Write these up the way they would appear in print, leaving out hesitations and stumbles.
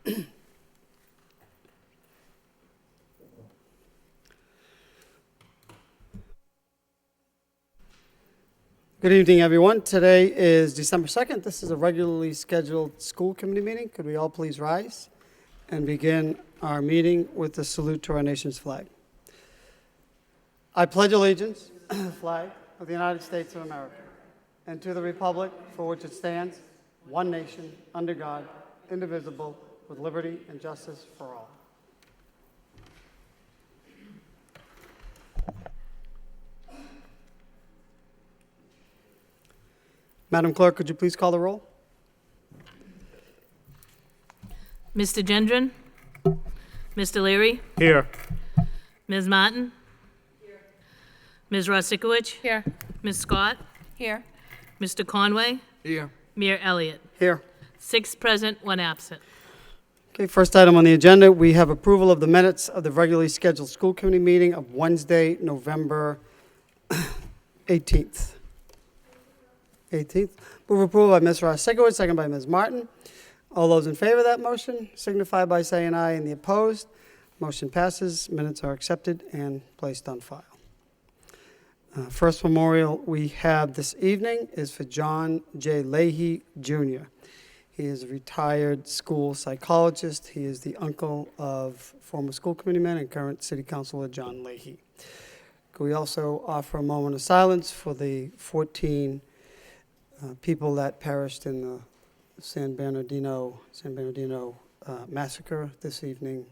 Good evening, everyone. Today is December 2nd. This is a regularly scheduled school committee meeting. Could we all please rise and begin our meeting with a salute to our nation's flag? I pledge allegiance to the flag of the United States of America and to the republic for which it stands, one nation, under God, indivisible, with liberty and justice for all. Madam Clerk, could you please call the roll? Mr. Gendron? Mr. Leary? Here. Ms. Martin? Here. Ms. Rostikowicz? Here. Ms. Scott? Here. Mr. Conway? Here. Mayor Elliott? Here. 6 present, 1 absent. Okay, first item on the agenda, we have approval of the minutes of the regularly scheduled school committee meeting of Wednesday, November 18th. Move approval by Ms. Rostikowicz, second by Ms. Martin. All those in favor of that motion signify by saying aye, and the opposed. Motion passes. Minutes are accepted and placed on file. First memorial we have this evening is for John J. Leahy, Jr. He is a retired school psychologist. He is the uncle of former school committeeman and current city councilor John Leahy. Could we also offer a moment of silence for the 14 people that perished in the San Bernardino massacre this evening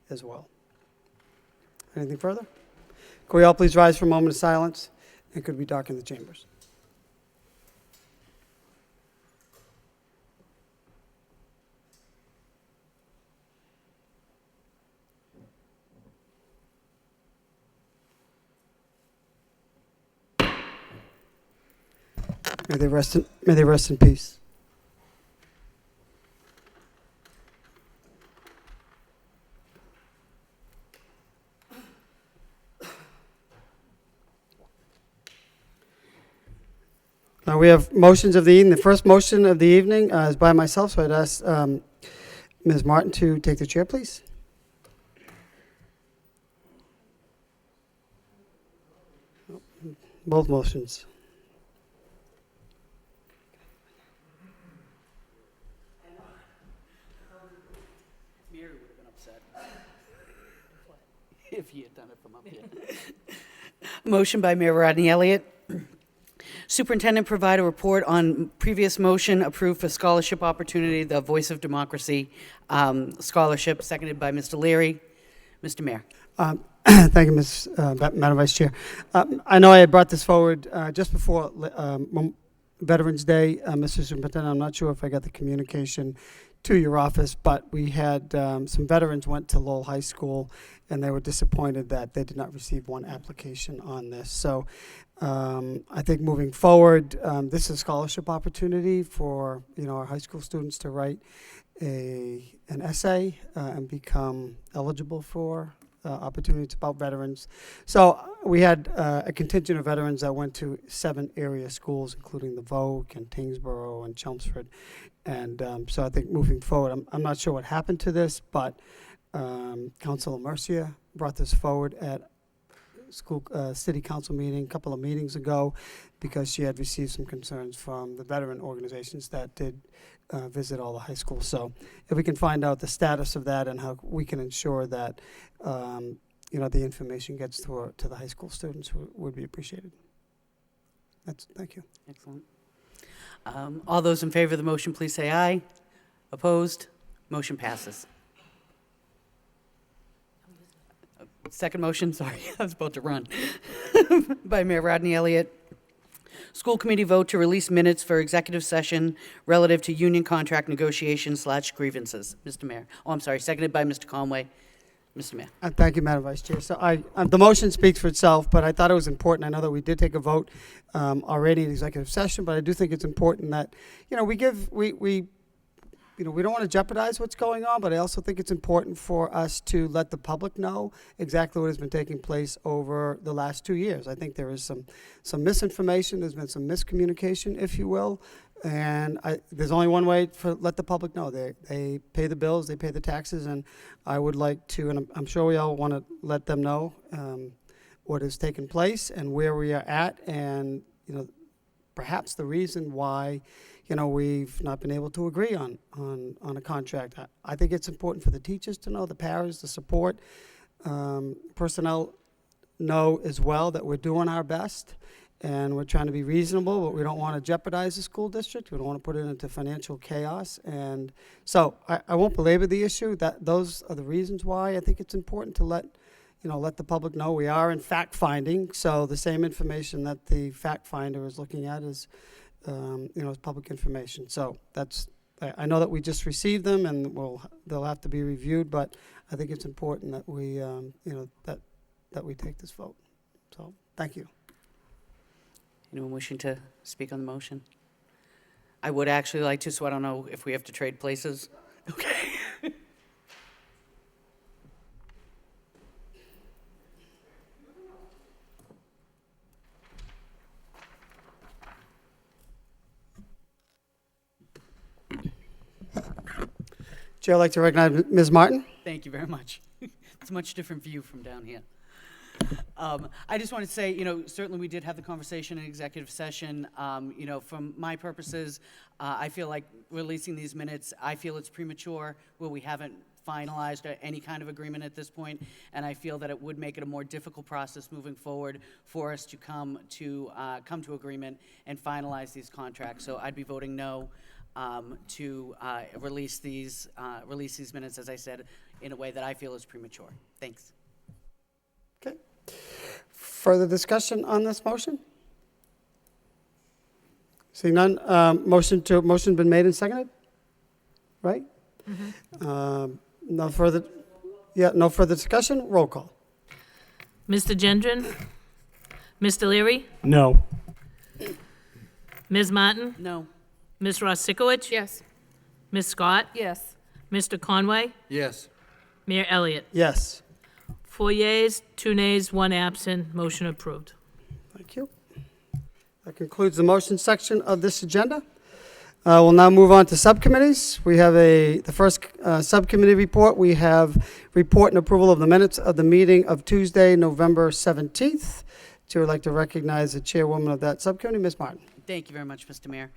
as well? Anything further? Could we all please rise for a moment of silence, and could we darken the chambers? May they rest in peace. Now we have motions of the evening. The first motion of the evening is by myself, so I'd ask Ms. Martin to take the chair, please. Both motions. If he had done it from up here. Motion by Mayor Rodney Elliott. Superintendent provide a report on previous motion approved for scholarship opportunity, the Voice of Democracy scholarship, seconded by Mr. Leary. Mr. Mayor. Thank you, Madam Vice Chair. I know I had brought this forward just before Veterans Day, Mr. Superintendent. I'm not sure if I got the communication to your office, but we had some veterans went to Lowell High School, and they were disappointed that they did not receive one application on this. So I think moving forward, this is a scholarship opportunity for our high school students to write an essay and become eligible for opportunities about veterans. So we had a contingent of veterans that went to 7 area schools, including the Vogue and Tingsboro and Chelmsford. And so I think moving forward, I'm not sure what happened to this, but Councilor Mercia brought this forward at school city council meeting a couple of meetings ago because she had received some concerns from the veteran organizations that did visit all the high schools. So if we can find out the status of that and how we can ensure that the information gets to the high school students would be appreciated. Thank you. Excellent. All those in favor of the motion, please say aye. Opposed? Motion passes. Second motion, sorry, I was about to run. By Mayor Rodney Elliott. School committee vote to release minutes for executive session relative to union contract negotiations / grievances. Mr. Mayor. Oh, I'm sorry, seconded by Mr. Conway. Mr. Mayor. Thank you, Madam Vice Chair. So the motion speaks for itself, but I thought it was important. I know that we did take a vote already in executive session, but I do think it's important that we we don't want to jeopardize what's going on, but I also think it's important for us to let the public know exactly what has been taking place over the last 2 years. I think there is some misinformation, there's been some miscommunication, if you will, and there's only one way to let the public know. They pay the bills, they pay the taxes, and I would like to, and I'm sure we all want to let them know what has taken place and where we are at, and perhaps the reason why we've not been able to agree on a contract. I think it's important for the teachers to know, the paras, the support personnel know as well that we're doing our best and we're trying to be reasonable, but we don't want to jeopardize the school district. We don't want to put it into financial chaos. And so I won't belabor the issue. Those are the reasons why I think it's important to let the public know we are in fact finding. So the same information that the fact finder is looking at is is public information. So I know that we just received them and they'll have to be reviewed, but I think it's important that we, that we take this vote. So, thank you. Anyone wishing to speak on the motion? I would actually like to, so I don't know if we have to trade places. Okay. Chair, I'd like to recognize Ms. Martin. Thank you very much. It's a much different view from down here. I just want to say, certainly we did have the conversation in executive session. From my purposes, I feel like releasing these minutes, I feel it's premature where we haven't finalized any kind of agreement at this point, and I feel that it would make it a more difficult process moving forward for us to come to agreement and finalize these contracts. So I'd be voting no to release these minutes, as I said, in a way that I feel is premature. Thanks. Okay. Further discussion on this motion? Seeing none, motion been made and seconded, right? Mm-hmm. No further discussion. Roll call. Mr. Gendron? Mr. Leary? No. Ms. Martin? No. Ms. Rosikowicz? Yes. Ms. Scott? Yes. Mr. Conway? Yes. Mayor Elliott? Yes. 4 yeas, 2 nays, 1 absent. Motion approved. Thank you. That concludes the motion section of this agenda. We'll now move on to subcommittees. We have the first subcommittee report. We have report and approval of the minutes of the meeting of Tuesday, November 17th. Chair would like to recognize the chairwoman of that subcommittee, Ms. Martin. Thank you very much, Mr. Mayor.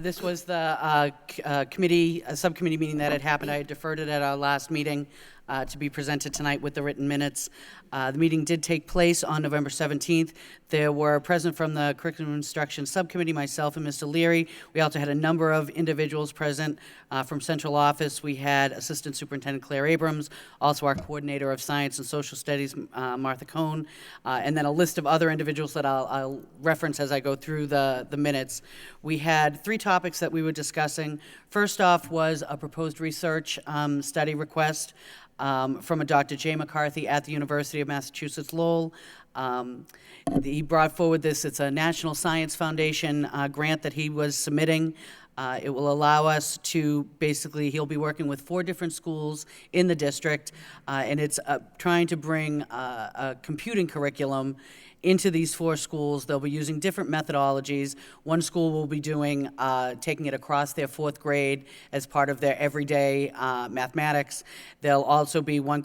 This was the subcommittee meeting that had happened. I had deferred it at our last meeting to be presented tonight with the written minutes. The meeting did take place on November 17th. There were present from the Curriculum Instruction Subcommittee, myself and Mr. Leary. We also had a number of individuals present from central office. We had Assistant Superintendent Claire Abrams, also our Coordinator of Science and Social Studies, Martha Cohn, and then a list of other individuals that I'll reference as I go through the minutes. We had 3 topics that we were discussing. First off was a proposed research study request from a Dr. Jay McCarthy at the University of Massachusetts Lowell. He brought forward this. It's a National Science Foundation grant that he was submitting. It will allow us to basically, he'll be working with 4 different schools in the district, and it's trying to bring a computing curriculum into these 4 schools. They'll be using different methodologies. One school will be doing, taking it across their 4th grade as part of their everyday mathematics. There'll also be one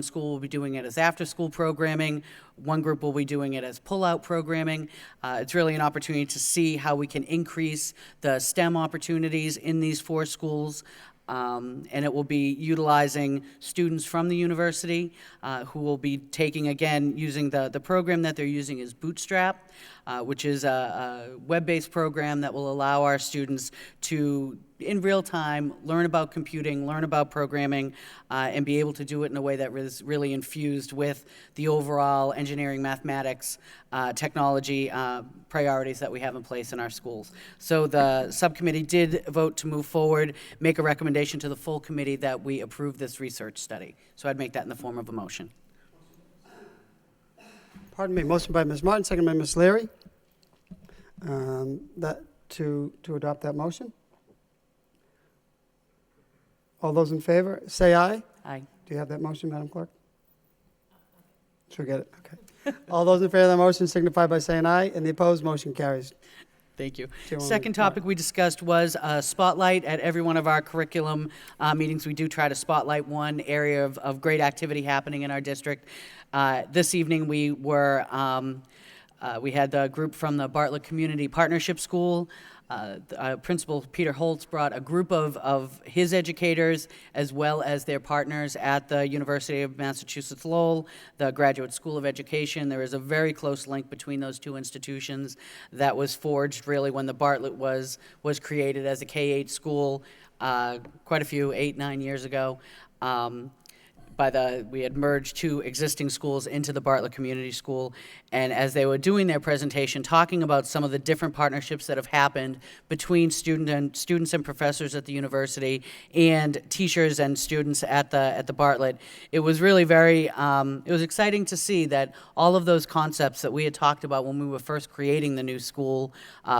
school will be doing it as after-school programming. One group will be doing it as pull-out programming. It's really an opportunity to see how we can increase the STEM opportunities in these 4 schools. And it will be utilizing students from the university who will be taking, again, using the program that they're using is Bootstrap, which is a web-based program that will allow our students to, in real time, learn about computing, learn about programming, and be able to do it in a way that is really infused with the overall engineering, mathematics, technology priorities that we have in place in our schools. So the subcommittee did vote to move forward, make a recommendation to the full committee that we approve this research study. So I'd make that in the form of a motion. Pardon me, motion by Ms. Martin, second by Ms. Leary. To adopt that motion. All those in favor, say aye. Aye. Do you have that motion, Madam Clerk? Forget it, okay. All those in favor of the motion signify by saying aye, and the opposed, motion carries. Thank you. Chairwoman, Second topic we discussed was spotlight. At every one of our curriculum meetings, we do try to spotlight one area of great activity happening in our district. This evening, we had the group from the Bartlett Community Partnership School. Principal Peter Holtz brought a group of his educators as well as their partners at the University of Massachusetts Lowell, the Graduate School of Education. There is a very close link between those two institutions that was forged really when the Bartlett was created as a K-8 school quite a few, 8, 9 years ago. We had merged two existing schools into the Bartlett Community School, and as they were doing their presentation, talking about some of the different partnerships that have happened between students and professors at the university and teachers and students at the Bartlett, it was really it was exciting to see that all of those concepts that we had talked about when we were first creating the new school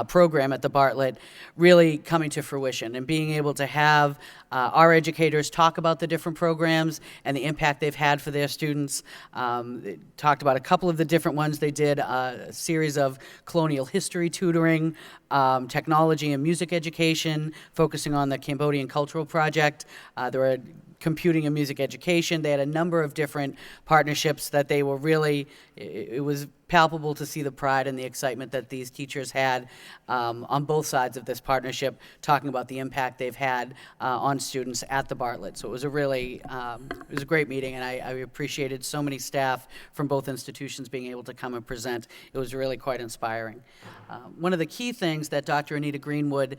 program at the Bartlett really coming to fruition, and being able to have our educators talk about the different programs and the impact they've had for their students. They talked about a couple of the different ones. They did a series of colonial history tutoring, technology and music education, focusing on the Cambodian Cultural Project. There were computing and music education. They had a number of different partnerships that they were really, it was palpable to see the pride and the excitement that these teachers had on both sides of this partnership, talking about the impact they've had on students at the Bartlett. So it was a really, it was a great meeting, and I appreciated so many staff from both institutions being able to come and present. It was really quite inspiring. One of the key things that Dr. Anita Greenwood,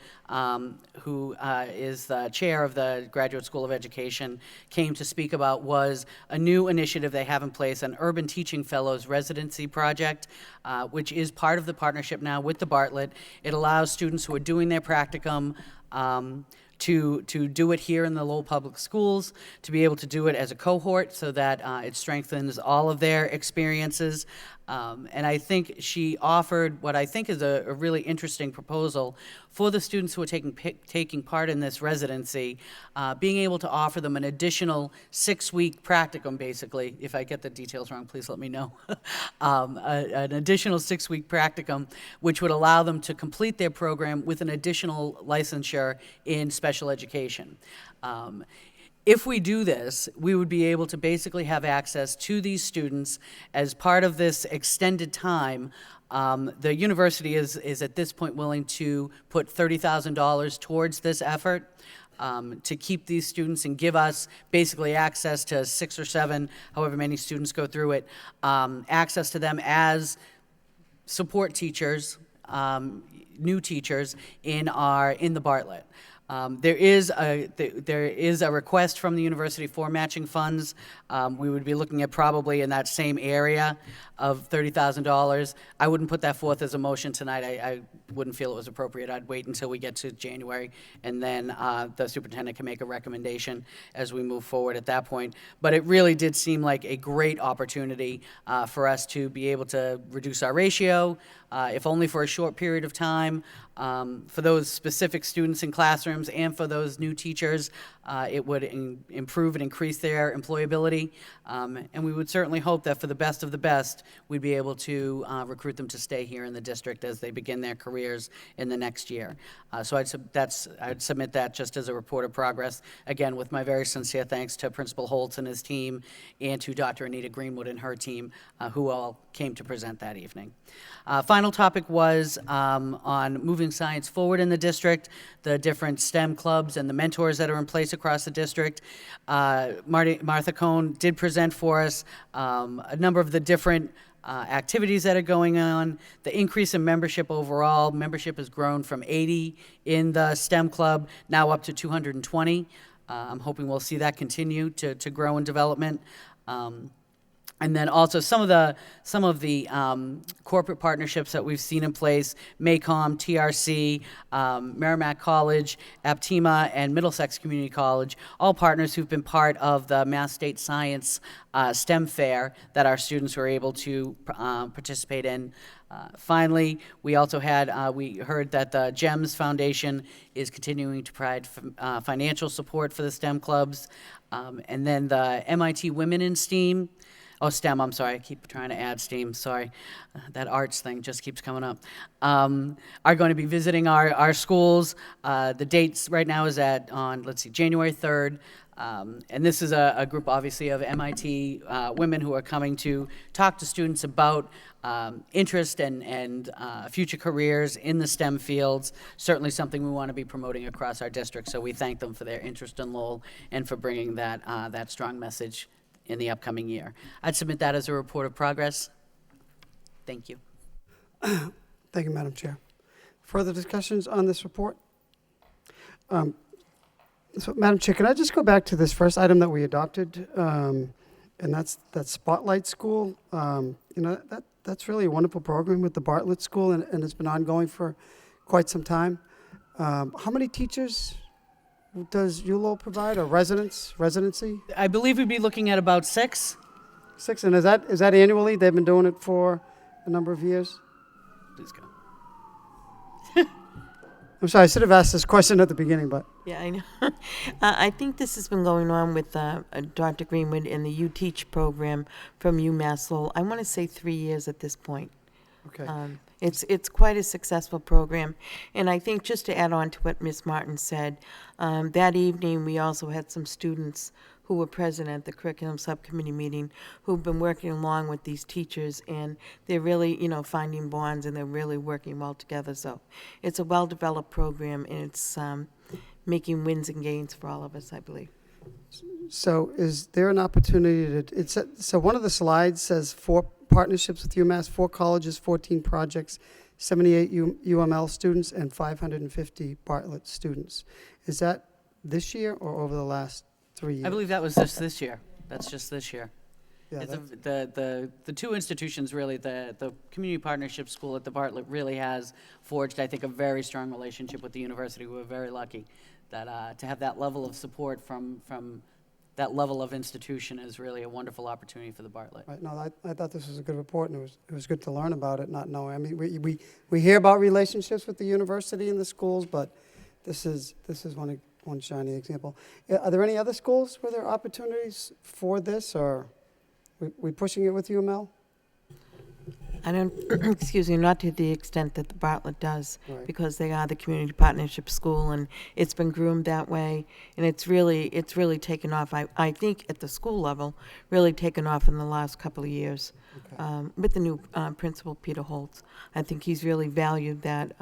who is the chair of the Graduate School of Education, came to speak about was a new initiative they have in place, an Urban Teaching Fellows residency project, which is part of the partnership now with the Bartlett. It allows students who are doing their practicum to do it here in the Lowell Public Schools, to be able to do it as a cohort so that it strengthens all of their experiences. And I think she offered what I think is a really interesting proposal for the students who are taking part in this residency, being able to offer them an additional 6-week practicum, basically. If I get the details wrong, please let me know. An additional 6-week practicum, which would allow them to complete their program with an additional licensure in special education. If we do this, we would be able to basically have access to these students as part of this extended time. The university is at this point willing to put $30,000 towards this effort to keep these students and give us basically access to 6 or 7, however many students go through it, access to them as support teachers, new teachers in the Bartlett. There is a request from the university for matching funds. We would be looking at probably in that same area of $30,000. I wouldn't put that forth as a motion tonight. I wouldn't feel it was appropriate. I'd wait until we get to January, and then the superintendent can make a recommendation as we move forward at that point. But it really did seem like a great opportunity for us to be able to reduce our ratio, if only for a short period of time, for those specific students in classrooms and for those new teachers. It would improve and increase their employability, and we would certainly hope that for the best of the best, we'd be able to recruit them to stay here in the district as they begin their careers in the next year. So I'd submit that just as a report of progress, again, with my very sincere thanks to Principal Holtz and his team, and to Dr. Anita Greenwood and her team, who all came to present that evening. Final topic was on moving science forward in the district, the different STEM clubs and the mentors that are in place across the district. Martha Cohn did present for us a number of the different activities that are going on, the increase in membership overall. Membership has grown from 80 in the STEM club, now up to 220. I'm hoping we'll see that continue to grow in development. And then also some of the corporate partnerships that we've seen in place, MACOM, TRC, Merrimack College, Aptima, and Middlesex Community College, all partners who've been part of the Mass State Science STEM Fair that our students were able to participate in. Finally, we also had, we heard that the GEMS Foundation is continuing to provide financial support for the STEM clubs. And then the MIT Women in STEAM, oh, STEM, I'm sorry, I keep trying to add STEAM, sorry. That arts thing just keeps coming up. Are going to be visiting our schools. The dates right now is on, let's see, January 3rd. And this is a group, obviously, of MIT women who are coming to talk to students about interest and future careers in the STEM fields. Certainly something we want to be promoting across our district, so we thank them for their interest in Lowell and for bringing that strong message in the upcoming year. I'd submit that as a report of progress. Thank you. Thank you, Madam Chair. Further discussions on this report? So, Madam Chair, can I just go back to this first item that we adopted, and that's that Spotlight School? That's really a wonderful program with the Bartlett School, and it's been ongoing for quite some time. How many teachers does ULO provide, or residency? I believe we'd be looking at about 6. 6, and is that annually? They've been doing it for a number of years? Please go. I'm sorry, I should have asked this question at the beginning, but. Yeah, I know. I think this has been going on with Dr. Greenwood in the You Teach program from UMass Lowell. I want to say 3 years at this point. Okay. It's quite a successful program. And I think just to add on to what Ms. Martin said, that evening we also had some students who were present at the curriculum subcommittee meeting who've been working along with these teachers, and they're really, finding bonds, and they're really working well together. So it's a well-developed program, and it's making wins and gains for all of us, I believe. So is there an opportunity so one of the slides says 4 partnerships with UMass, 4 colleges, 14 projects, 78 UML students, and 550 Bartlett students. Is that this year or over the last 3 years? I believe that was just this year. That's just this year. Yeah, The two institutions, really, the Community Partnership School at the Bartlett really has forged, I think, a very strong relationship with the university. We're very lucky that to have that level of support from that level of institution is really a wonderful opportunity for the Bartlett. Right. No, I thought this was a good report, and it was good to learn about it, not knowing. I mean, we hear about relationships with the university and the schools, but this is one shiny example. Are there any other schools where there are opportunities for this, or we pushing it with UML? I don't, excuse me, not to the extent that the Bartlett does, Right. because they are the community partnership school, and it's been groomed that way, and it's really taken off. I think at the school level, really taken off in the last couple of years. Okay. With the new principal, Peter Holtz. I think he's really valued that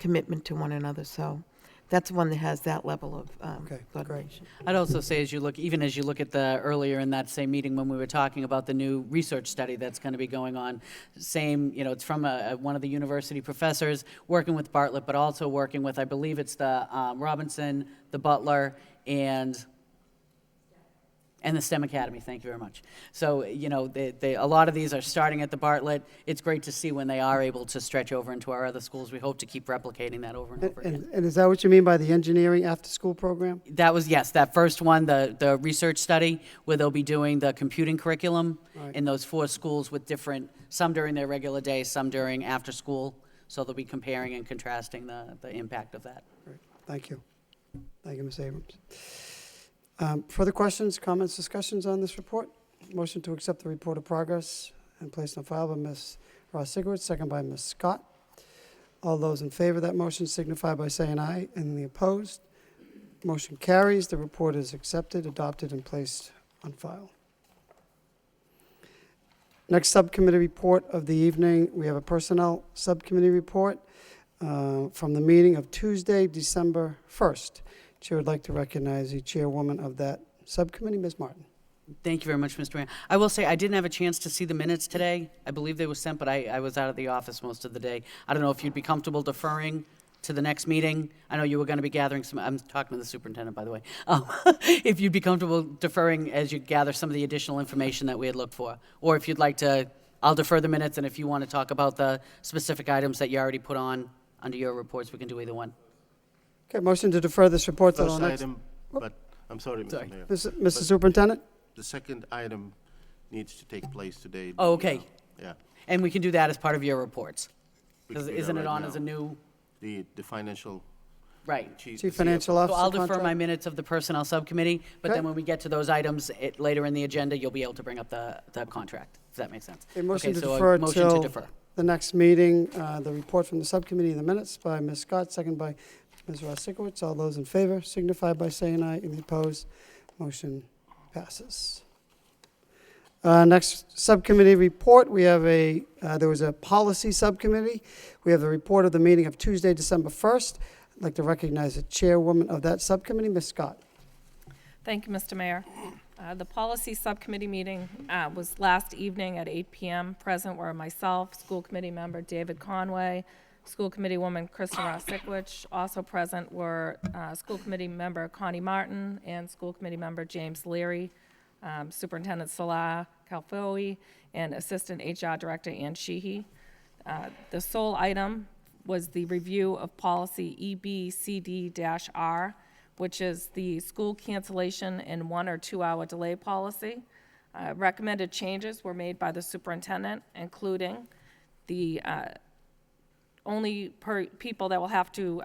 commitment to one another, so that's one that has that level of Okay, motivation. I'd also say, as you look at the earlier in that same meeting when we were talking about the new research study that's going to be going on, it's from one of the university professors working with Bartlett, but also working with, I believe it's the Robinson, the Butler, and the STEM Academy. Thank you very much. So, a lot of these are starting at the Bartlett. It's great to see when they are able to stretch over into our other schools. We hope to keep replicating that over and over again. And is that what you mean by the engineering after-school program? That was, yes, that first one, the research study, where they'll be doing the computing curriculum Right. in those 4 schools with some during their regular day, some during after school. So they'll be comparing and contrasting the impact of that. Great. Thank you. Thank you, Ms. Abrams. Further questions, comments, discussions on this report? Motion to accept the report of progress and place on file by Ms. Ross Sigurd, second by Ms. Scott. All those in favor of that motion signify by saying aye, and the opposed. Motion carries. The report is accepted, adopted, and placed on file. Next subcommittee report of the evening, we have a personnel subcommittee report from the meeting of Tuesday, December 1st. Chair would like to recognize the chairwoman of that subcommittee, Ms. Martin. Thank you very much, Mr. Mayor. I will say I didn't have a chance to see the minutes today. I believe they were sent, but I was out of the office most of the day. I don't know if you'd be comfortable deferring to the next meeting. I know you were going to be gathering some, I'm talking to the superintendent, by the way. If you'd be comfortable deferring as you gather some of the additional information that we had looked for. Or if you'd like to, I'll defer the minutes, and if you want to talk about the specific items that you already put on under your reports, we can do either one. Okay, motion to defer this report to the First next. item, but, I'm sorry, Sorry. Mr. Mayor. Mr. Superintendent? The second item needs to take place today. Oh, okay. Yeah. And we can do that as part of your reports. we can do that Isn't it right on now. as a new, The financial. right? Chief Chief Financial Officer So I'll defer contract? my minutes of the Personnel Subcommittee, but Okay. then when we get to those items later in the agenda, you'll be able to bring up the contract, if that makes sense. A motion to Okay, so a defer motion to till defer. the next meeting, the report from the subcommittee in the minutes by Ms. Scott, second by Ms. Rosikowicz. All those in favor signify by saying aye. Any opposed? Motion passes. Next subcommittee report, we have there was a policy subcommittee. We have the report of the meeting of Tuesday, December 1st. I'd like to recognize the chairwoman of that subcommittee, Ms. Scott. Thank you, Mr. Mayor. The policy subcommittee meeting was last evening at 8 p.m. Present were myself, school committee member David Conway, school committee woman Kristen Rosikowicz. Also present were school committee member Connie Martin and school committee member James Leary, Superintendent Salah Kalfoui, and Assistant HR Director Ann Sheehy. The sole item was the review of policy EBCD-R, which is the school cancellation and 1 or 2 hour delay policy. Recommended changes were made by the superintendent, including the only people that will have to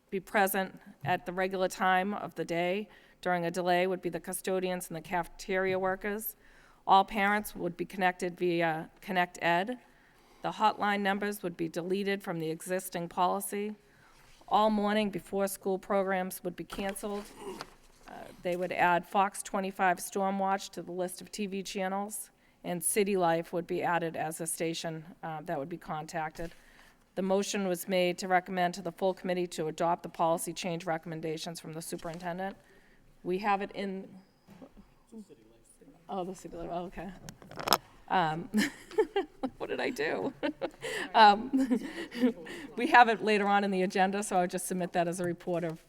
be present at the regular time of the day during a delay would be the custodians and the cafeteria workers. All parents would be connected via Connect Ed. The hotline numbers would be deleted from the existing policy. All morning before school programs would be canceled. They would add Fox 25 Stormwatch to the list of TV channels, and City Life would be added as a station that would be contacted. The motion was made to recommend to the full committee to adopt the policy change recommendations from the superintendent. We have it in, oh, the City Life, oh, okay. What did I do? We have it later on in the agenda, so I'll just submit that as a report of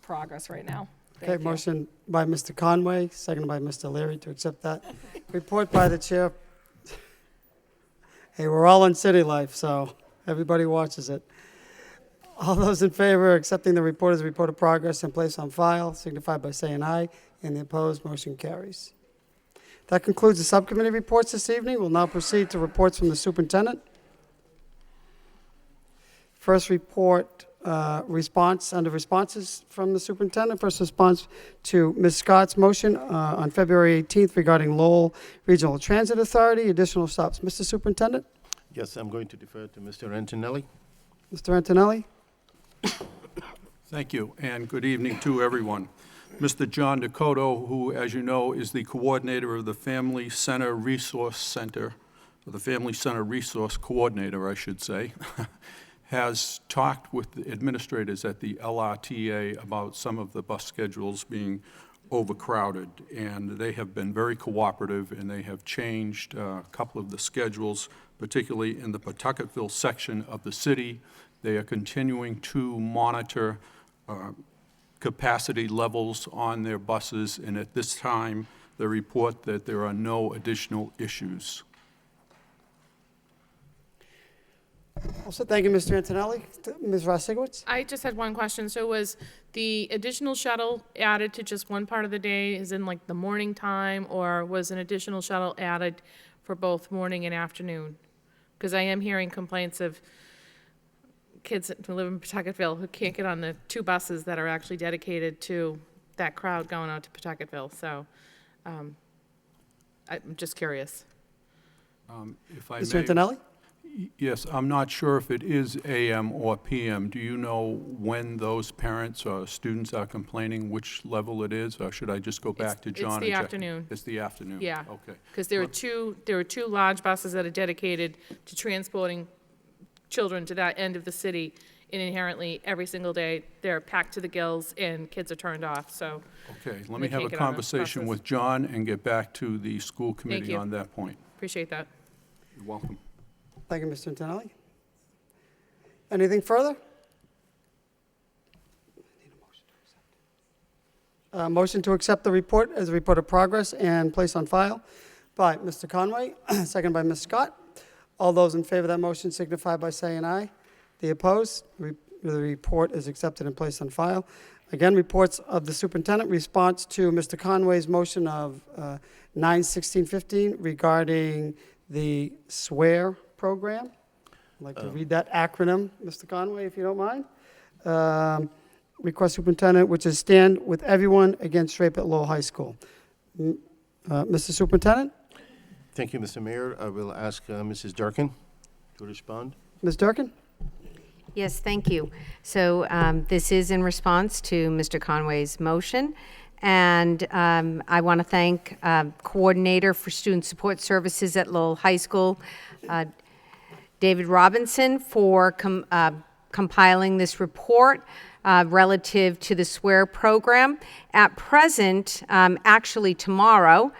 progress right now. Okay, Thank you. motion by Mr. Conway, seconded by Mr. Leary to accept that. Report by the chair. Hey, we're all in city life, so everybody watches it. All those in favor of accepting the report as a report of progress and place on file signify by saying aye. And the opposed, motion carries. That concludes the subcommittee reports this evening. We'll now proceed to reports from the superintendent. First report, response, under responses from the superintendent. First response to Ms. Scott's motion on February 18th regarding Lowell Regional Transit Authority, additional stops. Mr. Superintendent? Yes, I'm going to defer to Mr. Antonelli. Mr. Antonelli? Thank you, and good evening to everyone. Mr. John Dakota, who, as you know, is the coordinator of the Family Center Resource Center, or the Family Center Resource Coordinator, I should say, has talked with the administrators at the LRTA about some of the bus schedules being overcrowded, and they have been very cooperative, and they have changed a couple of the schedules, particularly in the Pawtucketville section of the city. They are continuing to monitor capacity levels on their buses, and at this time, they report that there are no additional issues. Also, thank you, Mr. Antonelli. Ms. Rosikowicz? I just had one question. So was the additional shuttle added to just one part of the day, as in like the morning time, or was an additional shuttle added for both morning and afternoon? Because I am hearing complaints of kids who live in Pawtucketville who can't get on the 2 buses that are actually dedicated to that crowd going out to Pawtucketville. So I'm just curious. If I Mr. may, Antonelli? yes, I'm not sure if it is AM or PM. Do you know when those parents or students are complaining, which level it is, or should I just go back to John? It's the and check? afternoon. It's the afternoon? Yeah. Okay. Because there are two large buses that are dedicated to transporting children to that end of the city, and inherently, every single day, they're packed to the gills and kids are turned off, so. Okay, let They me have a can't get on the conversation buses. with John and get back to the school committee you. on that point. Appreciate that. You're welcome. Thank you, Mr. Antonelli. Anything further? Motion to accept the report as a report of progress and place on file by Mr. Conway, second by Ms. Scott. All those in favor of that motion signify by saying aye. The opposed, the report is accepted and placed on file. Again, reports of the superintendent, response to Mr. Conway's motion of 9/16/15 regarding the SWARE program. I'd like to read that acronym, Mr. Conway, if you don't mind. Request superintendent, which is Stand with Everyone Against Rape at Lowell High School. Mr. Superintendent? Thank you, Mr. Mayor. I will ask Mrs. Durkin to respond. Ms. Durkin? Yes, thank you. So this is in response to Mr. Conway's motion, and I want to thank Coordinator for Student Support Services at Lowell High School, David Robinson, for compiling this report relative to the SWARE program. At present, actually tomorrow,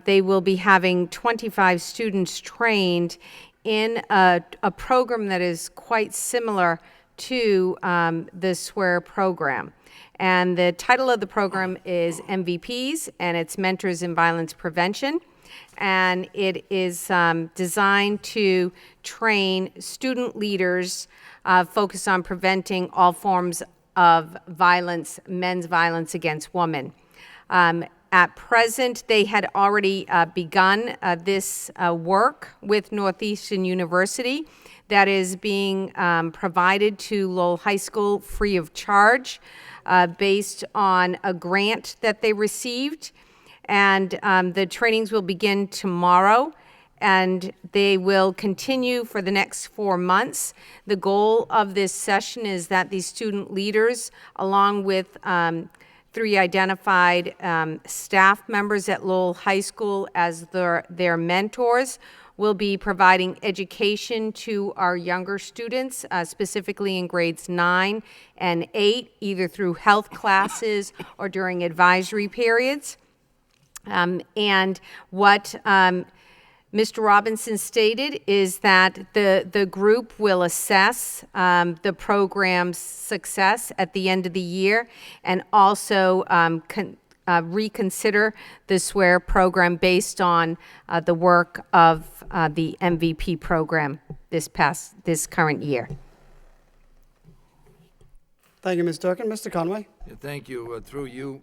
they will be having 25 students trained in a program that is quite similar to the SWARE program. And the title of the program is MVPs, and it's Mentors in Violence Prevention. And it is designed to train student leaders focused on preventing all forms of violence, men's violence against women. At present, they had already begun this work with Northeastern University that is being provided to Lowell High School free of charge based on a grant that they received. And the trainings will begin tomorrow, and they will continue for the next 4 months. The goal of this session is that these student leaders, along with 3 identified staff members at Lowell High School as their mentors, will be providing education to our younger students, specifically in grades 9 and 8, either through health classes or during advisory periods. And what Mr. Robinson stated is that the group will assess the program's success at the end of the year, and also reconsider the SWARE program based on the work of the MVP program this current year. Thank you, Ms. Durkin. Mr. Conway? Yeah, thank you. Through you,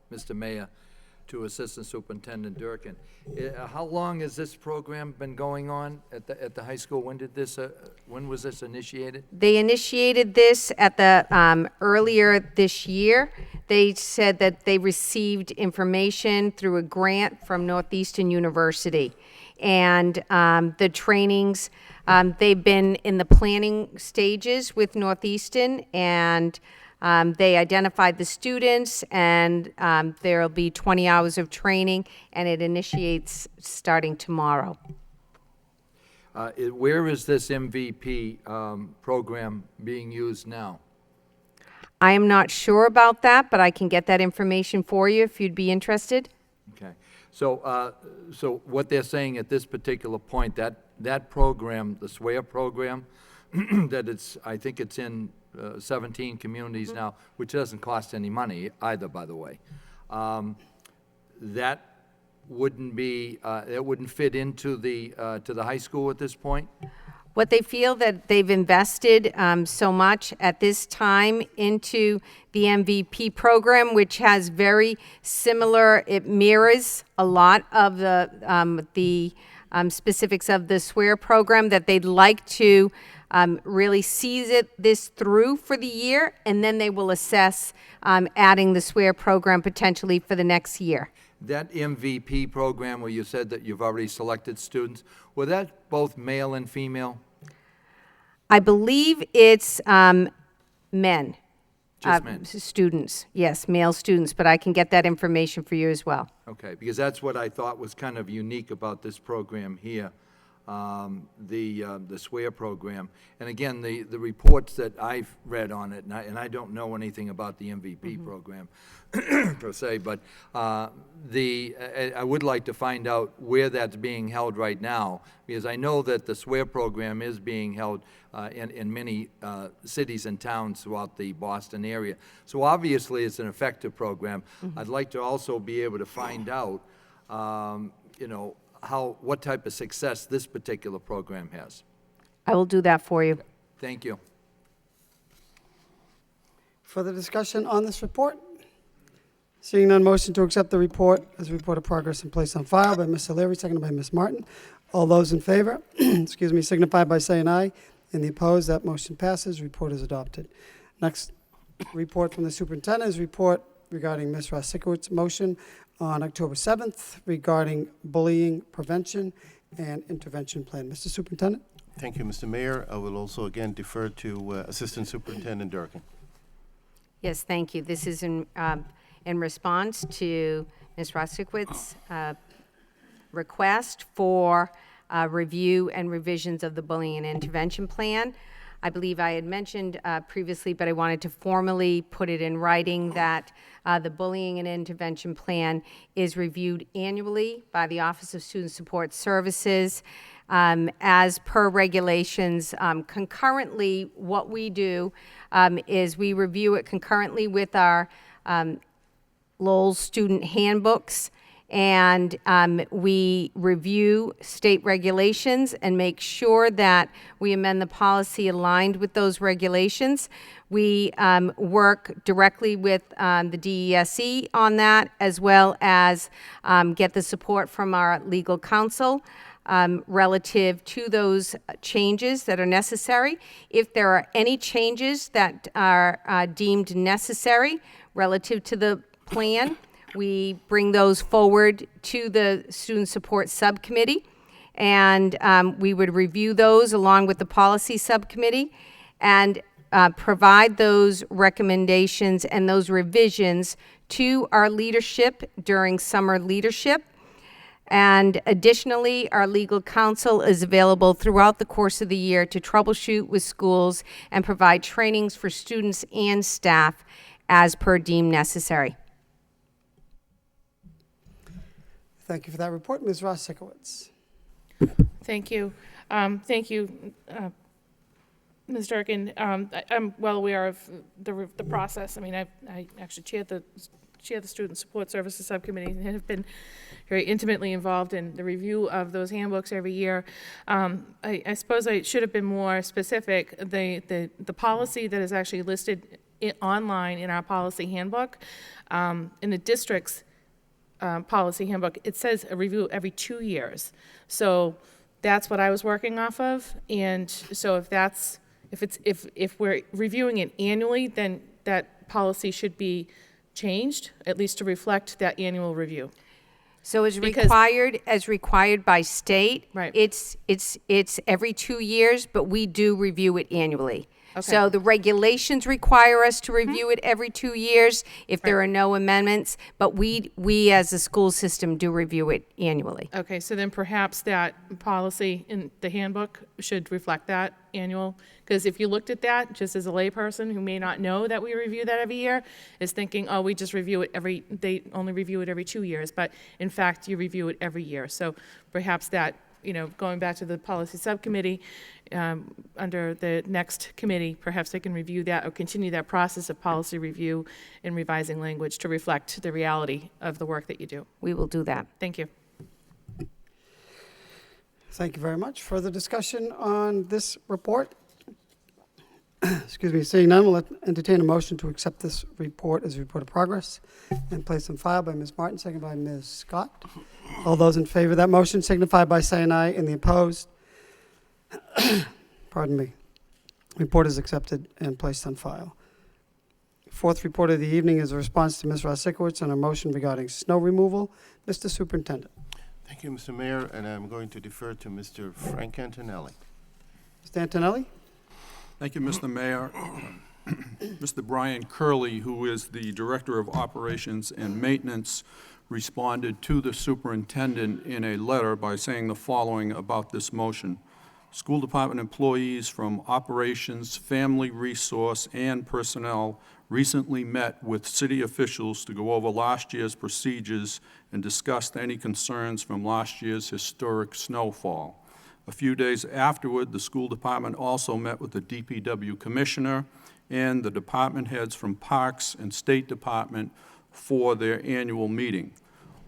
Mr. Mayor, to Assistant Superintendent Durkin. How long has this program been going on at the high school? When was this initiated? They initiated this at the earlier this year. They said that they received information through a grant from Northeastern University, and the trainings, they've been in the planning stages with Northeastern, and they identified the students, and there'll be 20 hours of training, and it initiates starting tomorrow. Where is this MVP program being used now? I am not sure about that, but I can get that information for you if you'd be interested. Okay. So what they're saying at this particular point, that program, the SWARE program, I think it's in 17 communities now, which doesn't cost any money either, by the way. That wouldn't be, it wouldn't fit into to the high school at this point? What they feel that they've invested so much at this time into the MVP program, which has very similar, it mirrors a lot of the specifics of the SWARE program, that they'd like to really sees this through for the year, and then they will assess adding the SWARE program potentially for the next year. That MVP program where you said that you've already selected students, were that both male and female? I believe it's men. Just men? Students, yes, male students, but I can get that information for you as well. Okay, because that's what I thought was kind of unique about this program here. the SWARE program. And again, the reports that I've read on it, and I don't know anything about the MVP program per se, but I would like to find out where that's being held right now, because I know that the SWARE program is being held in many cities and towns throughout the Boston area. So obviously, it's an effective program. I'd like to also be able to find out, you know, what type of success this particular program has. I will do that for you. Thank you. Further discussion on this report? Seeing none, motion to accept the report as a report of progress and place on file by Ms. O'Leary, seconded by Ms. Martin. All those in favor, excuse me, signify by saying aye. In the opposed, that motion passes. Report is adopted. Next report from the superintendent is report regarding Ms. Rosikowitz's motion on October 7th regarding bullying prevention and intervention plan. Mr. Superintendent? Thank you, Mr. Mayor. I will also again defer to Assistant Superintendent Durkin. Yes, thank you. This is in response to Ms. Rosikowitz's request for review and revisions of the bullying and intervention plan. I believe I had mentioned previously, but I wanted to formally put it in writing that the bullying and intervention plan is reviewed annually by the Office of Student Support Services. As per regulations, concurrently, what we do is we review it concurrently with our Lowell student handbooks, and we review state regulations and make sure that we amend the policy aligned with those regulations. We work directly with the DESE on that, as well as get the support from our legal counsel relative to those changes that are necessary. If there are any changes that are deemed necessary relative to the plan, we bring those forward to the Student Support Subcommittee, and we would review those along with the Policy Subcommittee and provide those recommendations and those revisions to our leadership during summer leadership. And additionally, our legal counsel is available throughout the course of the year to troubleshoot with schools and provide trainings for students and staff as per deemed necessary. Thank you for that report. Ms. Ross-Sikowitz. Thank you. Thank you, Ms. Durkin. I'm well aware of the process. I mean, I actually chaired the Student Support Services Subcommittee and have been very intimately involved in the review of those handbooks every year. I suppose I should have been more specific. The policy that is actually listed online in our policy handbook, in the district's policy handbook, it says a review every 2 years. So that's what I was working off of. And so if we're reviewing it annually, then that policy should be changed, at least to reflect that annual review. So as Because- required by state, Right. It's every 2 years, but we do review it annually. Okay. So the regulations require us to review it every 2 years if there are no amendments, but we as a school system do review it annually. Okay, so then perhaps that policy in the handbook should reflect that annual, because if you looked at that, just as a layperson who may not know that we review that every year, is thinking, oh, we just review it they only review it every 2 years, but in fact, you review it every year. So perhaps that, going back to the policy subcommittee, under the next committee, perhaps they can review that or continue that process of policy review and revising language to reflect the reality of the work that you do. We will do that. Thank you. Thank you very much. Further discussion on this report? Excuse me, seeing none, we'll entertain a motion to accept this report as a report of progress and place on file by Ms. Martin, second by Ms. Scott. All those in favor of that motion signify by saying aye. In the opposed, pardon me, report is accepted and placed on file. Fourth report of the evening is a response to Ms. Ross-Sikowitz on a motion regarding snow removal. Mr. Superintendent. Thank you, Mr. Mayor, and I'm going to defer to Mr. Frank Antonelli. Mr. Antonelli? Thank you, Mr. Mayor. Mr. Brian Curley, who is the Director of Operations and Maintenance responded to the superintendent in a letter by saying the following about this motion. School department employees from operations, family resource, and personnel recently met with city officials to go over last year's procedures and discussed any concerns from last year's historic snowfall. A few days afterward, the school department also met with the DPW commissioner and the department heads from Parks and State Department for their annual meeting.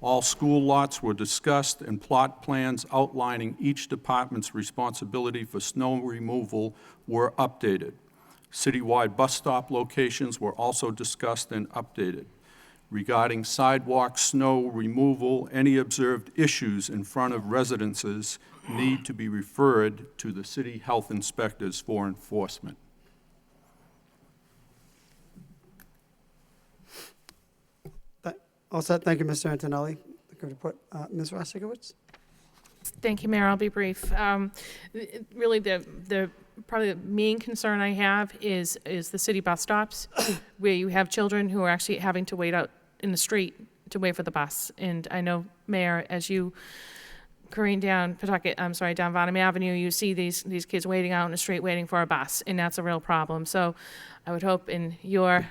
All school lots were discussed and plot plans outlining each department's responsibility for snow removal were updated. Citywide bus stop locations were also discussed and updated. Regarding sidewalk snow removal, any observed issues in front of residences need to be referred to the city health inspectors for enforcement. All set. Thank you, Mr. Antonelli. Good report. Ms. Rosigowitz? Thank you, Mayor. I'll be brief. Really, probably the main concern I have is the city bus stops, where you have children who are actually having to wait out in the street to wait for the bus. And I know, Mayor, as you careen down down Varnum Avenue, you see these kids waiting out in the street waiting for a bus, and that's a real problem. So I would hope in your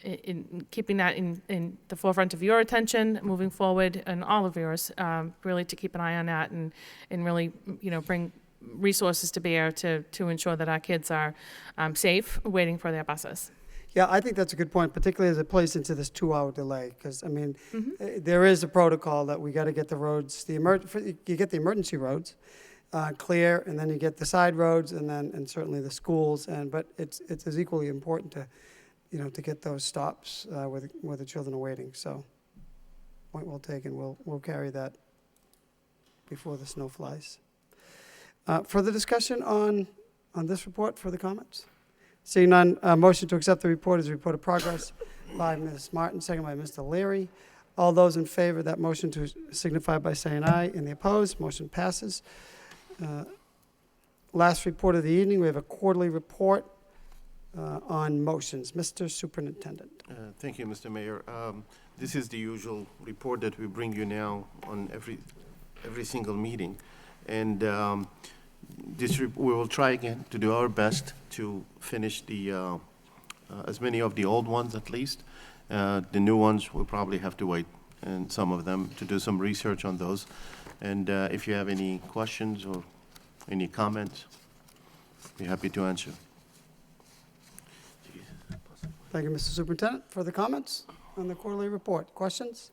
in keeping that in the forefront of your attention moving forward, and all of yours, really to keep an eye on that and really, bring resources to bear to ensure that our kids are safe waiting for their buses. Yeah, I think that's a good point, particularly as it plays into this 2-hour delay, because, there is a protocol that we got to get the roads, you get the emergency roads clear, and then you get the side roads, and certainly the schools, but it's as equally important to get those stops where the children are waiting. So, point well taken. We'll carry that before the snow flies. Further discussion on this report? Further comments? Seeing none, motion to accept the report as a report of progress by Ms. Martin, second by Mr. Leary. All those in favor of that motion to signify by saying aye. And the opposed, motion passes. Last report of the evening, we have a quarterly report on motions. Mr. Superintendent. Thank you, Mr. Mayor. This is the usual report that we bring you now on every single meeting. And we will try again to do our best to finish the as many of the old ones at least. The new ones will probably have to wait, and some of them to do some research on those. And if you have any questions or any comments, be happy to answer. Thank you, Mr. Superintendent. Further comments on the quarterly report? Questions?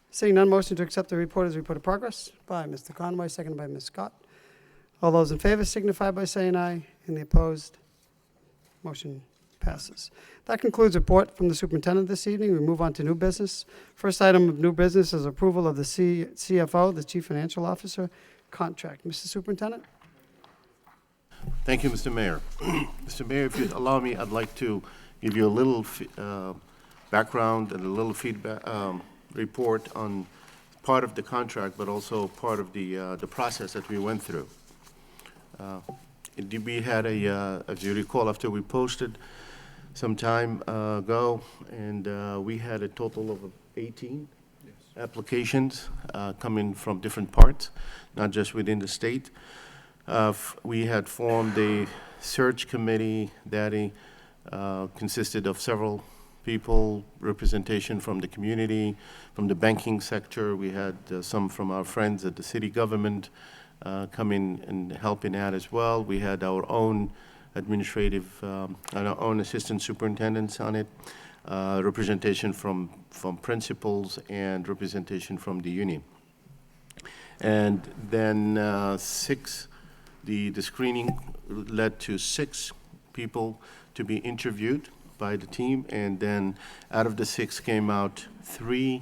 Seeing none, motion to accept the report as a report of progress by Mr. Conway, seconded by Ms. Scott. All those in favor signify by saying aye. And the opposed, motion passes. That concludes report from the superintendent this evening. We move on to new business. First item of new business is approval of the CFO, the Chief Financial Officer, contract. Mr. Superintendent? Thank you, Mr. Mayor. Mr. Mayor, if you'd allow me, I'd like to give you a little background and a little feedback report on part of the contract, but also part of the process that we went through. We had as you recall, after we posted some time ago, and we had a total of 18 applications coming from different parts, not just within the state. We had formed a search committee that consisted of several people, representation from the community, from the banking sector. We had some from our friends at the city government come in and helping out as well. We had our own administrative and our own assistant superintendents on it, representation from principals, and representation from the union. And then the screening led to 6 people to be interviewed by the team, and then out of the 6 came out 3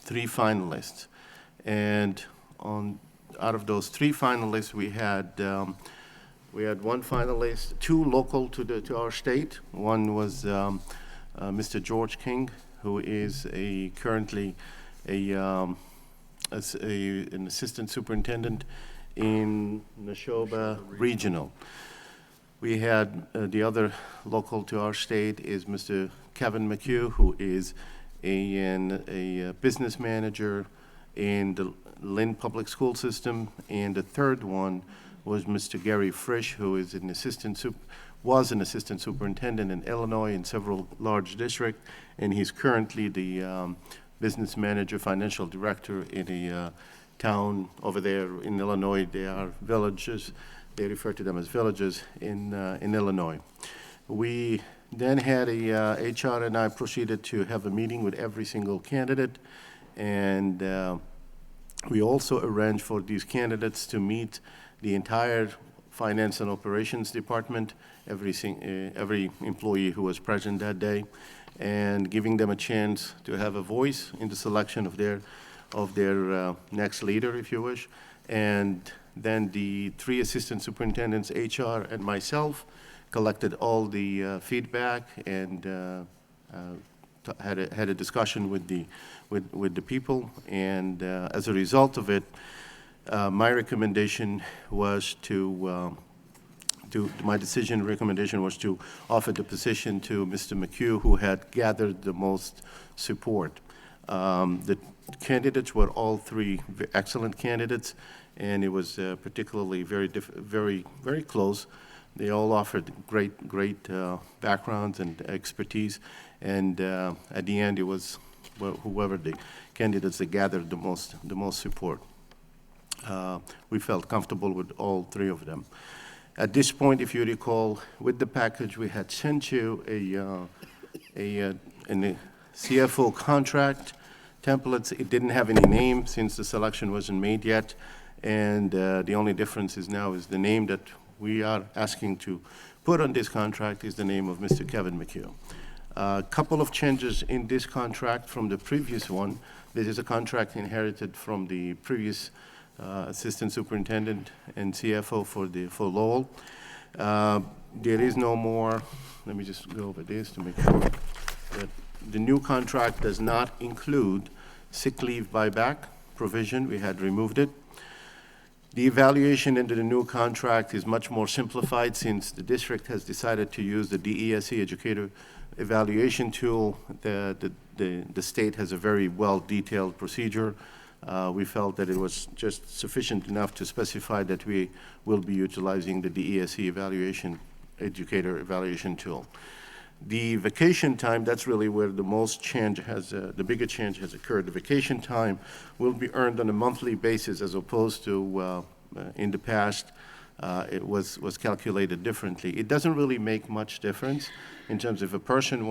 finalists. And out of those 3 finalists, we had 1 finalist, 2 local to our state. One was Mr. George King, who is currently an assistant superintendent in Neshoba Regional. We had the other local to our state is Mr. Kevin McHugh, who is a business manager in the Lynn Public School System. And the third one was Mr. Gary Frisch, who is was an assistant superintendent in Illinois in several large districts, and he's currently the business manager, financial director in a town over there in Illinois. They are villages. They refer to them as villages in Illinois. We then had HR and I proceeded to have a meeting with every single candidate, and we also arranged for these candidates to meet the entire finance and operations department, every employee who was present that day, and giving them a chance to have a voice in the selection of their next leader, if you wish. And then the 3 assistant superintendents, HR, and myself collected all the feedback and had a discussion with the people. And as a result of it, my recommendation was my recommendation was to offer the position to Mr. McHugh, who had gathered the most support. The candidates were all 3 excellent candidates, and it was particularly very close. They all offered great backgrounds and expertise, and at the end, it was whoever the candidates that gathered the most support. We felt comfortable with all 3 of them. At this point, if you recall, with the package, we had sent you a CFO contract templates. It didn't have any name since the selection wasn't made yet, and the only difference is now is the name that we are asking to put on this contract is the name of Mr. Kevin McHugh. A couple of changes in this contract from the previous one. This is a contract inherited from the previous assistant superintendent and CFO for Lowell. There is no more, let me just go over this to make sure that the new contract does not include sick leave buyback provision. We had removed it. The evaluation into the new contract is much more simplified since the district has decided to use the DESE educator evaluation tool. The state has a very well-detailed procedure. We felt that it was just sufficient enough to specify that we will be utilizing the DESE educator evaluation tool. The vacation time, that's really where the most change the bigger change has occurred. The vacation time will be earned on a monthly basis as opposed to in the past, it was calculated differently. It doesn't really make much difference in terms of if a person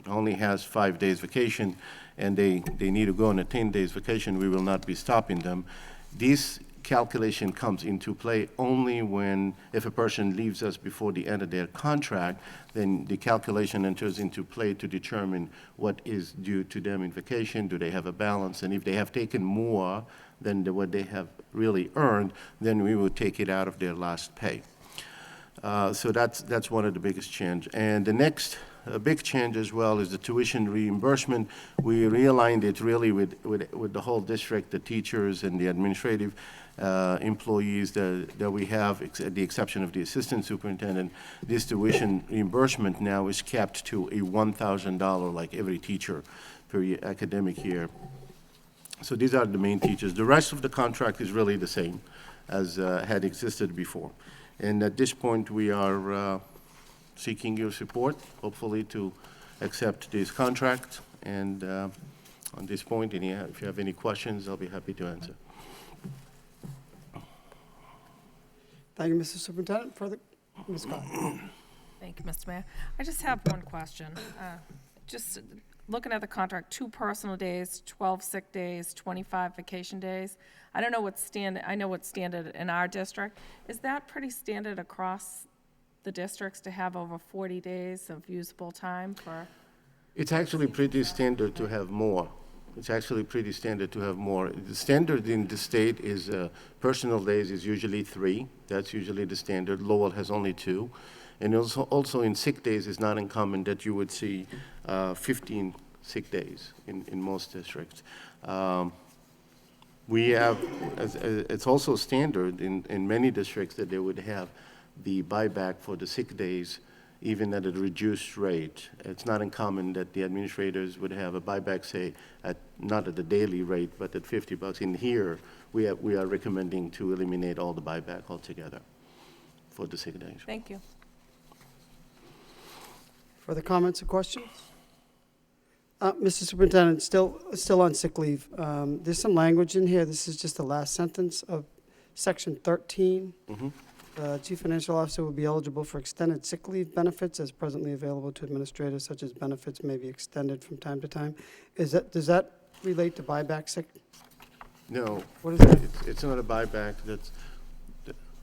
only has 5 days vacation and they need to go on a 10 days vacation, we will not be stopping them. This calculation comes into play only if a person leaves us before the end of their contract, then the calculation enters into play to determine what is due to them in vacation. Do they have a balance? And if they have taken more than what they have really earned, then we will take it out of their last pay. So that's one of the biggest change. And the next big change as well is the tuition reimbursement. We realigned it really with the whole district, the teachers and the administrative employees that we have, at the exception of the assistant superintendent. This tuition reimbursement now is capped to a $1,000 like every teacher per academic year. So these are the main teachers. The rest of the contract is really the same as had existed before. And at this point, we are seeking your support, hopefully to accept this contract. And on this point, if you have any questions, I'll be happy to answer. Thank you, Mr. Superintendent. Further, Ms. Scott. Thank you, Mr. Mayor. I just have one question. Just looking at the contract, 2 personal days, 12 sick days, 25 vacation days. I don't know what's standard. I know what's standard in our district. Is that pretty standard across the districts to have over 40 days of usable time for? It's actually pretty standard to have more. It's actually pretty standard to have more. The standard in the state is personal days is usually 3. That's usually the standard. Lowell has only 2. And also in sick days, it's not uncommon that you would see 15 sick days in most districts. We have, it's also standard in many districts that they would have the buyback for the sick days, even at a reduced rate. It's not uncommon that the administrators would have a buyback, say, not at the daily rate, but at $50. In here, we are recommending to eliminate all the buyback altogether for the sick days. Thank you. Further comments or questions? Mr. Superintendent, still on sick leave. There's some language in here. This is just the last sentence of section 13. Chief Financial Officer will be eligible for extended sick leave benefits as presently available to administrators, such as benefits may be extended from time to time. Does that relate to buyback sick? No. What is that? It's not a buyback.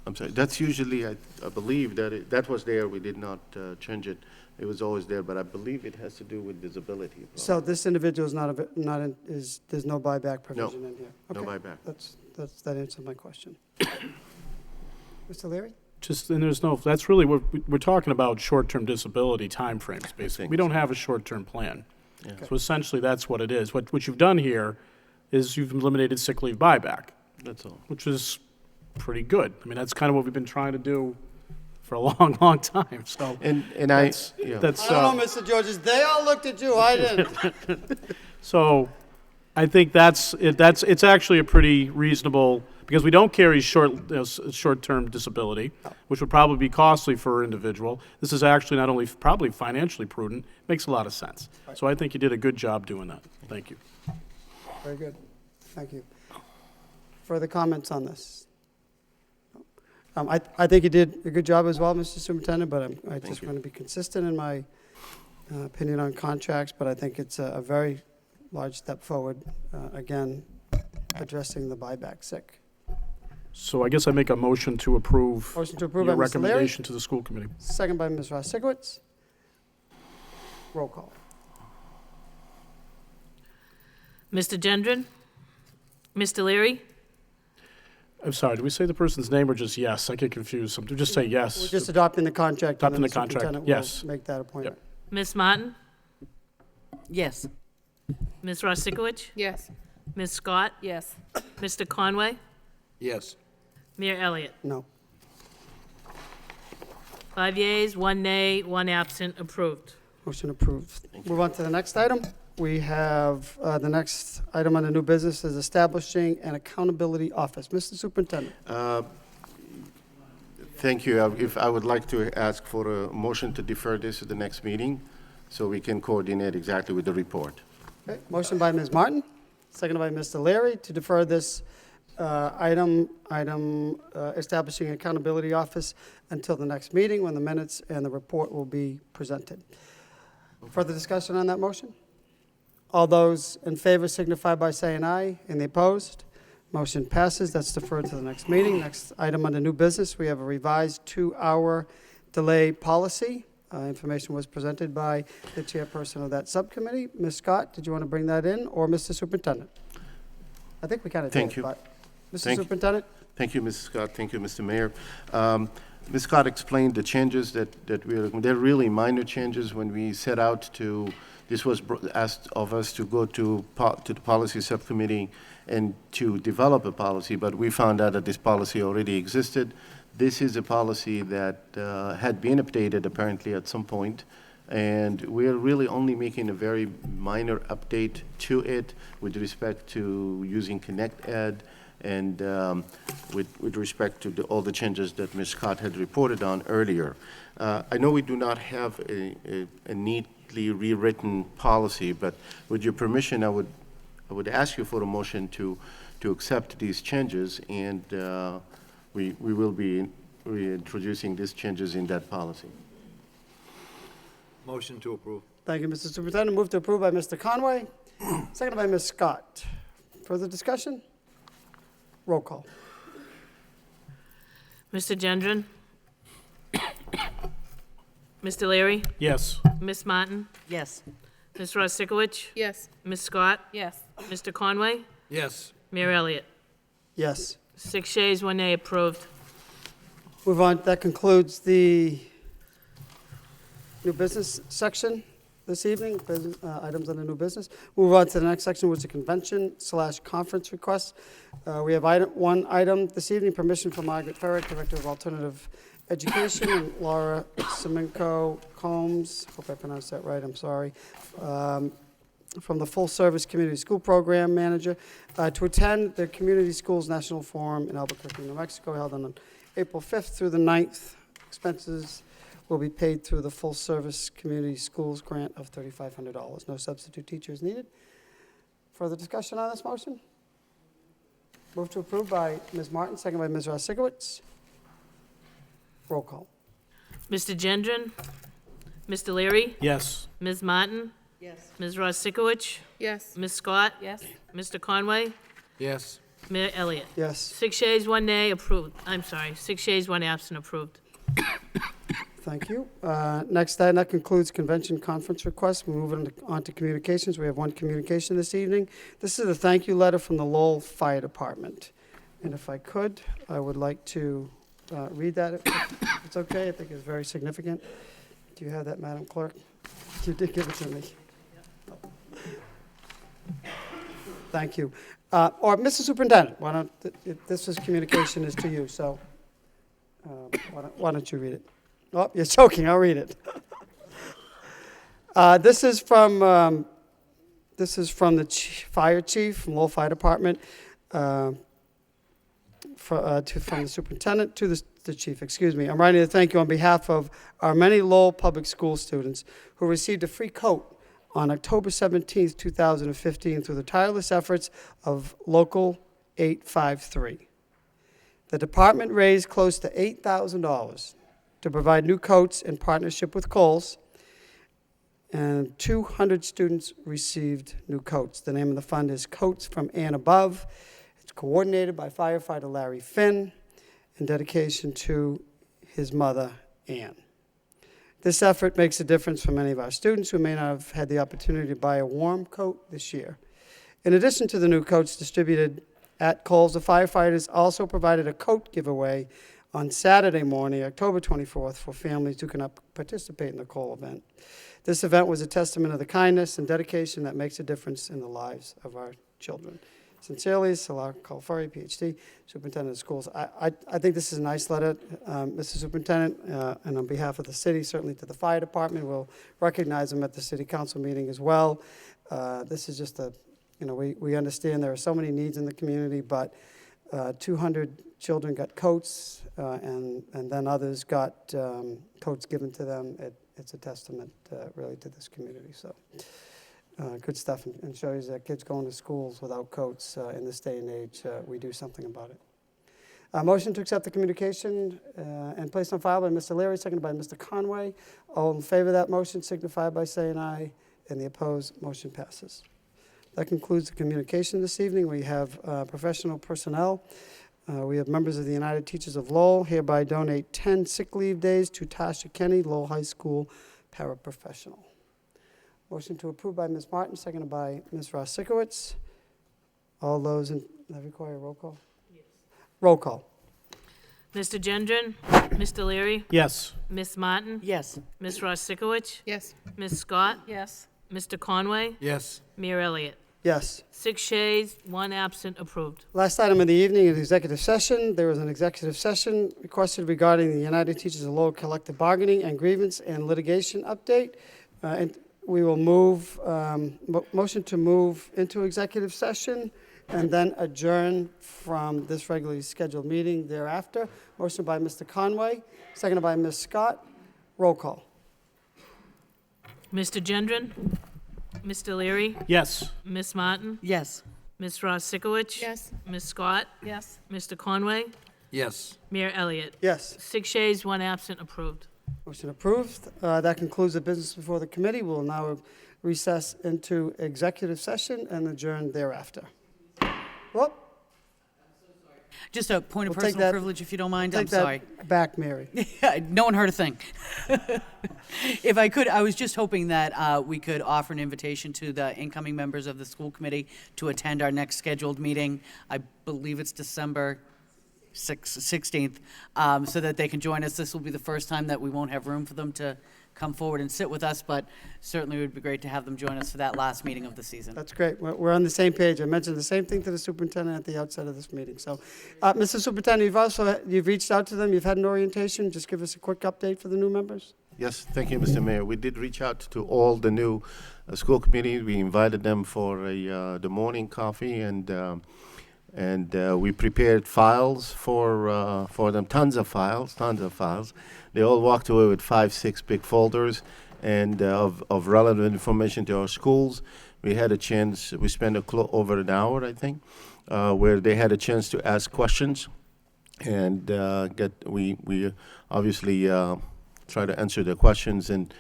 I'm sorry. That's usually, I believe that was there. We did not change it. It was always there, but I believe it has to do with disability. So this individual is there's no buyback provision in here? No Okay. buyback. That answers my question. Mr. Leary? That's really what we're talking about, short-term disability timeframes, basically. We don't have a short-term plan. Yeah. So essentially, that's what it is. What you've done here is you've eliminated sick leave buyback, That's all. which is pretty good. I mean, that's kind of what we've been trying to do for a long, long time, so. And That's, I don't know, Mr. Georges. They all looked at you. I didn't. so I think it's actually a pretty reasonable, because we don't carry short-term disability, which would probably be costly for an individual. This is actually not only probably financially prudent, makes a lot of sense. So I think you did a good job doing that. Thank you. Very good. Thank you. Further comments on this? I think you did a good job as well, Mr. Superintendent, but I just want to be consistent in my opinion on contracts, but I think it's a very large step forward, again, addressing the buyback sick. So I guess I make a motion to approve Motion to approve your by Mr. Leary, recommendation to the school committee. second by Ms. Ross-Sikowicz. Roll call. Mr. Gendron? Mr. Leary? I'm sorry, do we say the person's name or just yes? I get confused. Just say yes. We're just adopting the contract. and Adopting then the contract, superintendent yes. will make that appointment. Ms. Martin? Yes. Ms. Ross-Sikowicz? Yes. Ms. Scott? Yes. Mr. Conway? Yes. Mayor Elliott? No. 5 yeas, 1 nay, 1 absent, approved. Motion approved. Move on to the next item. We have, the next item on the new business is establishing an accountability office. Mr. Superintendent. Thank you. If I would like to ask for a motion to defer this to the next meeting, so we can coordinate exactly with the report. Okay, motion by Ms. Martin, seconded by Mr. Leary to defer this item, establishing an accountability office until the next meeting when the minutes and the report will be presented. Further discussion on that motion? All those in favor signify by saying aye. Any opposed? Motion passes. That's deferred to the next meeting. Next item under new business, we have a revised 2-hour delay policy. Information was presented by the chairperson of that subcommittee. Ms. Scott, did you want to bring that in, or Mr. Superintendent? I think we kind of did. Thank you. But Mr. Thank you. Superintendent? Thank you, Mrs. Scott. Thank you, Mr. Mayor. Ms. Scott explained the changes that they're really minor changes when we set out to, this was asked of us to go to the policy subcommittee and to develop a policy, but we found out that this policy already existed. This is a policy that had been updated apparently at some point, and we're really only making a very minor update to it with respect to using Connect Ed and with respect to all the changes that Ms. Scott had reported on earlier. I know we do not have a neatly rewritten policy, but with your permission, I would ask you for a motion to accept these changes, and we will be reintroducing these changes in that policy. Motion to approve. Thank you, Mr. Superintendent. Move to approve by Mr. Conway, seconded by Ms. Scott. Further discussion? Roll call. Mr. Gendron? Mr. Leary? Yes. Ms. Martin? Yes. Ms. Ross-Sikowicz? Yes. Ms. Scott? Yes. Mr. Conway? Yes. Mayor Elliott? Yes. 6 yeas, 1 nay, approved. Move on. That concludes the new business section this evening, items under new business. Move on to the next section, which is a convention/conference request. We have one item this evening, permission for Margaret Ferret, Director of Alternative Education, and Laura Semenko Combs, hope I pronounced that right, I'm sorry, from the Full Service Community School Program Manager, to attend the Community Schools National Forum in Albuquerque, New Mexico, held on April 5th through the 9th. Expenses will be paid through the Full Service Community Schools grant of $3,500. No substitute teachers needed. Further discussion on this motion? Move to approve by Ms. Martin, second by Ms. Ross Sikowitz. Roll call. Mr. Gendron? Mr. Leary? Yes. Ms. Martin? Yes. Ms. Ross Sikowicz? Yes. Ms. Scott? Yes. Mr. Conway? Yes. Mayor Elliott? Yes. 6 yeas, 1 nay, approved. I'm sorry, 6 yeas, 1 absent, approved. Thank you. Next item, that concludes convention conference requests. We're moving on to communications. We have one communication this evening. This is a thank you letter from the Lowell Fire Department. And if I could, I would like to read that, if it's okay. I think it's very significant. Do you have that, Madam Clerk? You did give it to me. Thank you. Or Mr. Superintendent, why don't, this is communication is to you, so why don't you read it? Oh, you're joking, I'll read it. This is from the fire chief from Lowell Fire Department, from the superintendent to the chief, excuse me. I'm writing a thank you on behalf of our many Lowell Public School students who received a free coat on October 17th, 2015 through the tireless efforts of Local 853. The department raised close to $8,000 to provide new coats in partnership with Kohl's, and 200 students received new coats. The name of the fund is Coats from and Above. It's coordinated by firefighter Larry Finn in dedication to his mother, Ann. This effort makes a difference for many of our students who may not have had the opportunity to buy a warm coat this year. In addition to the new coats distributed at Kohl's, the firefighters also provided a coat giveaway on Saturday morning, October 24th, for families who cannot participate in the Kohl event. This event was a testament of the kindness and dedication that makes a difference in the lives of our children. Sincerely, Salah Kalfari, PhD, Superintendent of Schools. I think this is a nice letter, Mr. Superintendent, and on behalf of the city, certainly to the fire department. We'll recognize them at the city council meeting as well. This is just we understand there are so many needs in the community, but 200 children got coats, and then others got coats given to them. It's a testament really to this community. So. Good stuff, and shows that kids going to schools without coats in this day and age, we do something about it. Motion to accept the communication and placed on file by Mr. Leary, seconded by Mr. Conway. All in favor of that motion signify by saying aye, and the opposed, motion passes. That concludes the communication this evening. We have professional personnel. We have members of the United Teachers of Lowell hereby donate 10 sick leave days to Tasha Kenny, Lowell High School paraprofessional. Motion to approve by Ms. Martin, seconded by Ms. Ross Sikowitz. All those in, that require a roll call? Yes. Roll call. Mr. Gendron? Mr. Leary? Yes. Ms. Martin? Yes. Ms. Ross Sikowicz? Yes. Ms. Scott? Yes. Mr. Conway? Yes. Mayor Elliott? Yes. 6 yeas, 1 absent, approved. Last item of the evening is executive session. There was an executive session requested regarding the United Teachers of Lowell collective bargaining and grievance and litigation update. And we will move, motion to move into executive session and then adjourn from this regularly scheduled meeting thereafter. Motion by Mr. Conway, seconded by Ms. Scott. Roll call. Mr. Gendron? Mr. Leary? Yes. Ms. Martin? Yes. Ms. Ross Sikowicz? Yes. Ms. Scott? Yes. Mr. Conway? Yes. Mayor Elliott? Yes. 6 yeas, 1 absent, approved. Motion approved. That concludes the business before the committee. We'll now recess into executive session and adjourn thereafter. Whoop. Just a point of We'll take personal that- privilege, if you don't mind. I'm Take that sorry. back, Mary. No one heard a thing. If I could, I was just hoping that we could offer an invitation to the incoming members of the school committee to attend our next scheduled meeting. I believe it's December 16th, so that they can join us. This will be the first time that we won't have room for them to come forward and sit with us, but certainly it would be great to have them join us for that last meeting of the season. That's great. We're on the same page. I mentioned the same thing to the superintendent at the outset of this meeting. So, Mr. Superintendent, you've reached out to them, you've had an orientation. Just give us a quick update for the new members. Yes, thank you, Mr. Mayor. We did reach out to all the new school committee. We invited them for the morning coffee, and we prepared files for them, tons of files. They all walked away with 5, 6 big folders and of relevant information to our schools. We had a chance. We spent over an hour, I think, where they had a chance to ask questions, and we obviously try to answer their questions, and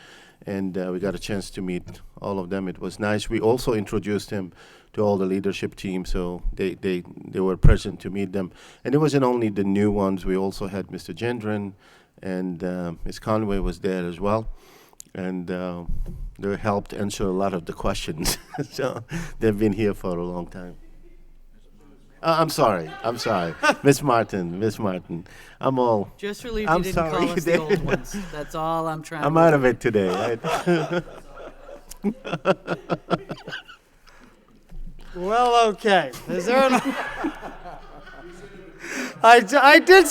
we got a chance to meet all of them. It was nice. We also introduced him to all the leadership team, so they were present to meet them. And it wasn't only the new ones. We also had Mr. Gendron, and Ms. Conway was there as well, and they helped answer a lot of the questions. So they've been here for a long time. I'm sorry. Miss Martin. I'm all. Just relieved I'm you didn't sorry. call us the old ones. That's all I'm trying to I'm out of it today. Right? Well, okay. Is there an... I did...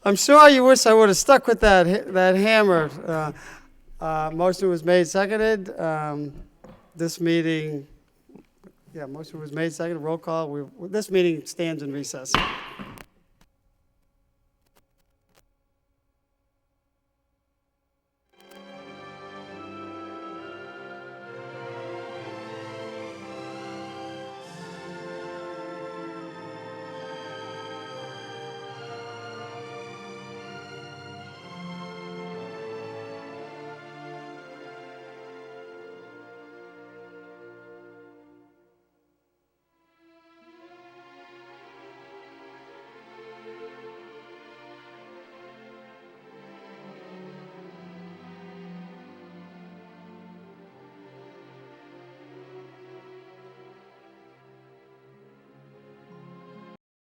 I'm sure you wish I would have stuck with that hammer. Motion was made, seconded. This meeting... Yeah, motion was made, seconded. Roll call. This meeting stands in recess.